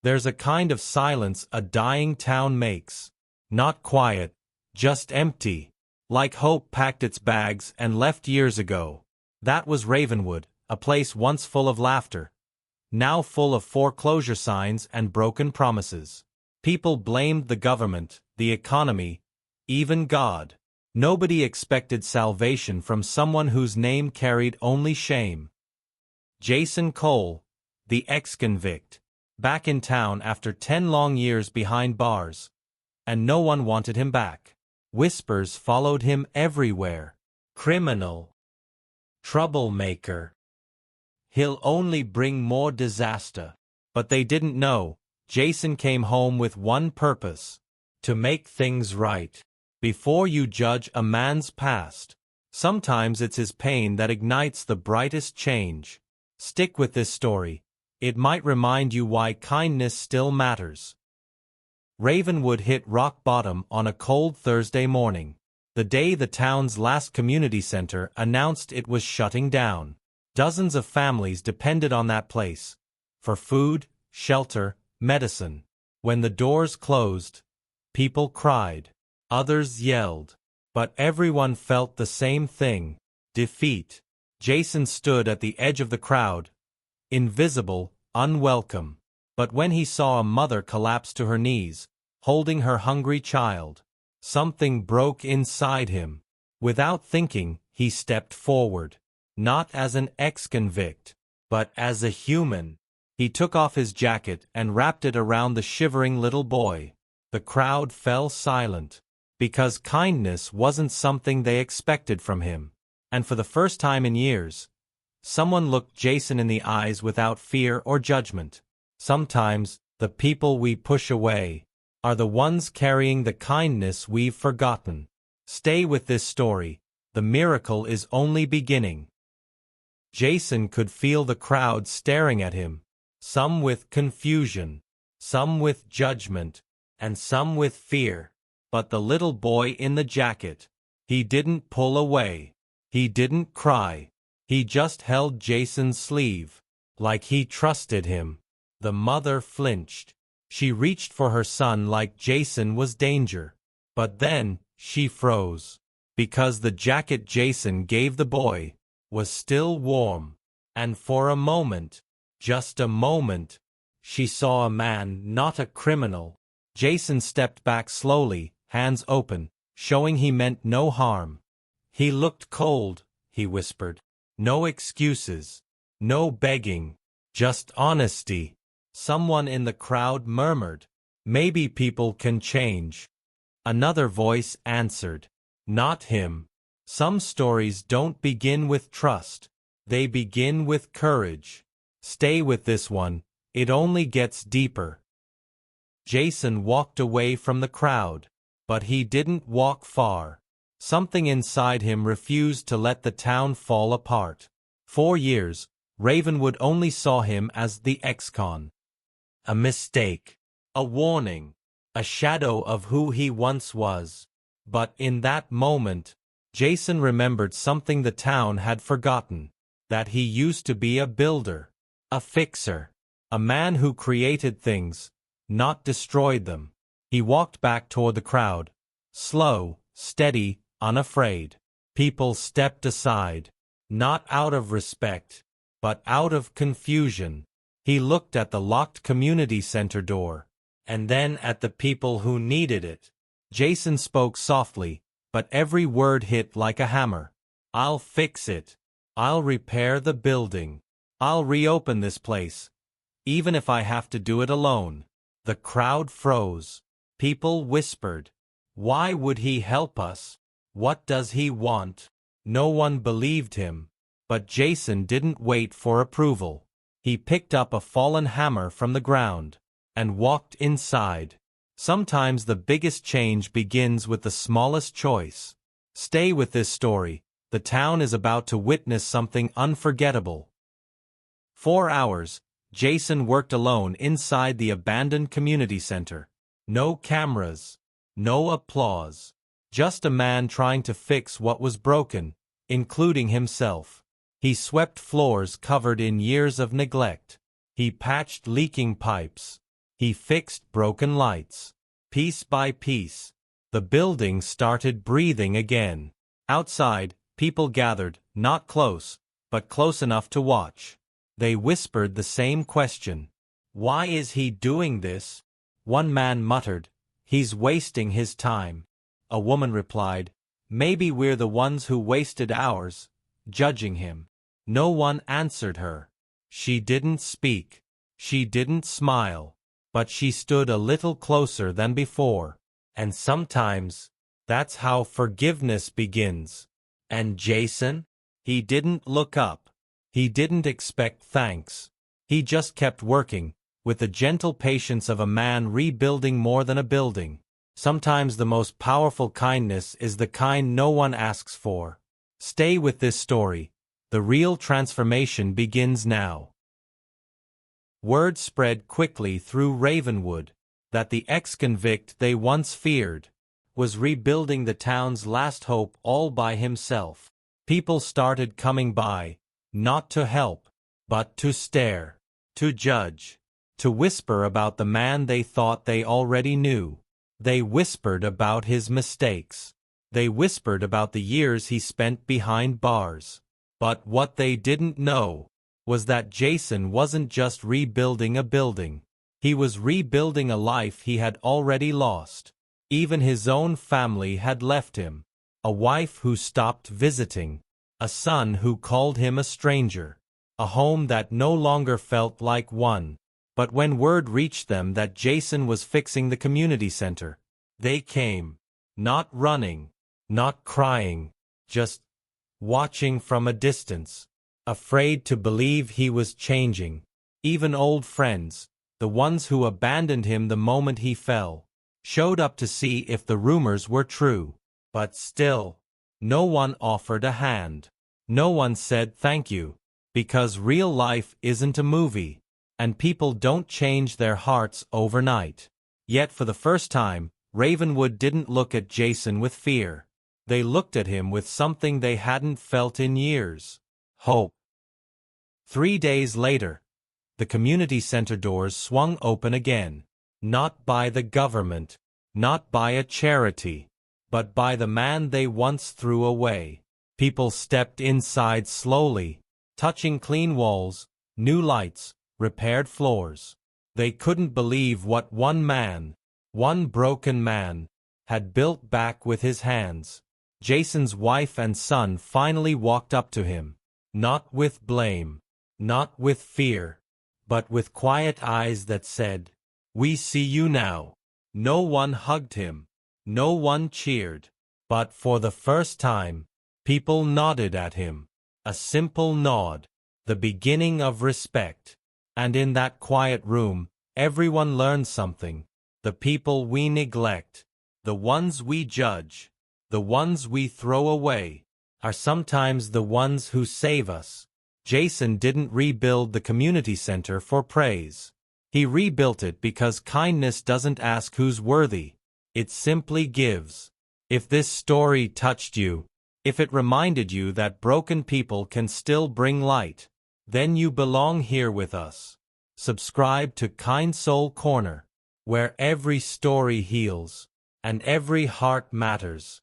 There's a kind of silence a dying town makes. Not quiet, just empty. Like hope packed its bags and left years ago. That was Ravenwood, a place once full of laughter. Now full of foreclosure signs and broken promises. People blamed the government, the economy, even God. Nobody expected salvation from someone whose name carried only shame. Jason Cole, the ex-convict, back in town after 10 long years behind bars. And no one wanted him back. Whispers followed him everywhere. Criminal. Troublemaker. He'll only bring more disaster. But they didn't know, Jason came home with one purpose. To make things right. Before you judge a man's past, sometimes it's his pain that ignites the brightest change. Stick with this story. It might remind you why kindness still matters. Ravenwood hit rock bottom on a cold Thursday morning, the day the town's last community center announced it was shutting down. Dozens of families depended on that place for food, shelter, medicine. When the doors closed, people cried, others yelled, but everyone felt the same thing: defeat. Jason stood at the edge of the crowd, invisible, unwelcome. But when he saw a mother collapse to her knees, holding her hungry child, something broke inside him. Without thinking, he stepped forward. Not as an ex-convict, but as a human. He took off his jacket and wrapped it around the shivering little boy. The crowd fell silent, because kindness wasn't something they expected from him. And for the first time in years, someone looked Jason in the eyes without fear or judgment. Sometimes, the people we push away are the ones carrying the kindness we've forgotten. Stay with this story. The miracle is only beginning. Jason could feel the crowd staring at him, some with confusion, some with judgment, and some with fear. But the little boy in the jacket, he didn't pull away. He didn't cry. He just held Jason's sleeve, like he trusted him. The mother flinched. She reached for her son like Jason was danger. But then, she froze. Because the jacket Jason gave the boy was still warm. And for a moment, just a moment, she saw a man, not a criminal. Jason stepped back slowly, hands open, showing he meant no harm. He looked cold, he whispered. No excuses. No begging. Just honesty. Someone in the crowd murmured, "Maybe people can change." Another voice answered, "Not him. Some stories don't begin with trust. They begin with courage. Stay with this one. It only gets deeper." Jason walked away from the crowd. But he didn't walk far. Something inside him refused to let the town fall apart. 4 years, Ravenwood only saw him as the ex-con. A mistake. A warning. A shadow of who he once was. But in that moment, Jason remembered something the town had forgotten. That he used to be a builder. A fixer. A man who created things, not destroyed them. He walked back toward the crowd. Slow, steady, unafraid. People stepped aside. Not out of respect, but out of confusion. He looked at the locked community center door, and then at the people who needed it. Jason spoke softly, but every word hit like a hammer. "I'll fix it. I'll repair the building. I'll reopen this place, even if I have to do it alone." The crowd froze. People whispered, "Why would he help us? What does he want?" No one believed him. But Jason didn't wait for approval. He picked up a fallen hammer from the ground and walked inside. Sometimes the biggest change begins with the smallest choice. Stay with this story. The town is about to witness something unforgettable. 4 hours, Jason worked alone inside the abandoned community center. No cameras. No applause. Just a man trying to fix what was broken, including himself. He swept floors covered in years of neglect. He patched leaking pipes. He fixed broken lights. Piece by piece, the building started breathing again. Outside, people gathered, not close, but close enough to watch. They whispered the same question. "Why is he doing this?" One man muttered, "He's wasting his time." A woman replied, "Maybe we're the ones who wasted ours," judging him. No one answered her. She didn't speak. She didn't smile. But she stood a little closer than before. And sometimes, that's how forgiveness begins. And Jason? He didn't look up. He didn't expect thanks. He just kept working, with the gentle patience of a man rebuilding more than a building. Sometimes the most powerful kindness is the kind no one asks for. Stay with this story. The real transformation begins now. Word spread quickly through Ravenwood that the ex-convict they once feared was rebuilding the town's last hope all by himself. People started coming by, not to help, but to stare, to judge, to whisper about the man they thought they already knew. They whispered about his mistakes. They whispered about the years he spent behind bars. But what they didn't know was that Jason wasn't just rebuilding a building. He was rebuilding a life he had already lost. Even his own family had left him. A wife who stopped visiting. A son who called him a stranger. A home that no longer felt like one. But when word reached them that Jason was fixing the community center, they came. Not running. Not crying. Just watching from a distance. Afraid to believe he was changing. Even old friends, the ones who abandoned him the moment he fell, showed up to see if the rumors were true. But still, no one offered a hand. No one said thank you. Because real life isn't a movie, and people don't change their hearts overnight. Yet for the first time, Ravenwood didn't look at Jason with fear. They looked at him with something they hadn't felt in years. Hope. 3 days later, the community center doors swung open again. Not by the government, not by a charity, but by the man they once threw away. People stepped inside slowly, touching clean walls, new lights, repaired floors. They couldn't believe what one man, one broken man, had built back with his hands. Jason's wife and son finally walked up to him, not with blame, not with fear, but with quiet eyes that said, "We see you now." No one hugged him, no one cheered, but for the first time, people nodded at him. A simple nod, the beginning of respect. And in that quiet room, everyone learned something. The people we neglect, the ones we judge, the ones we throw away, are sometimes the ones who save us. Jason didn't rebuild the community center for praise. He rebuilt it because kindness doesn't ask who's worthy. It simply gives. If this story touched you, if it reminded you that broken people can still bring light, then you belong here with us. Subscribe to KindSoul Corner, where every story heals, and every heart matters.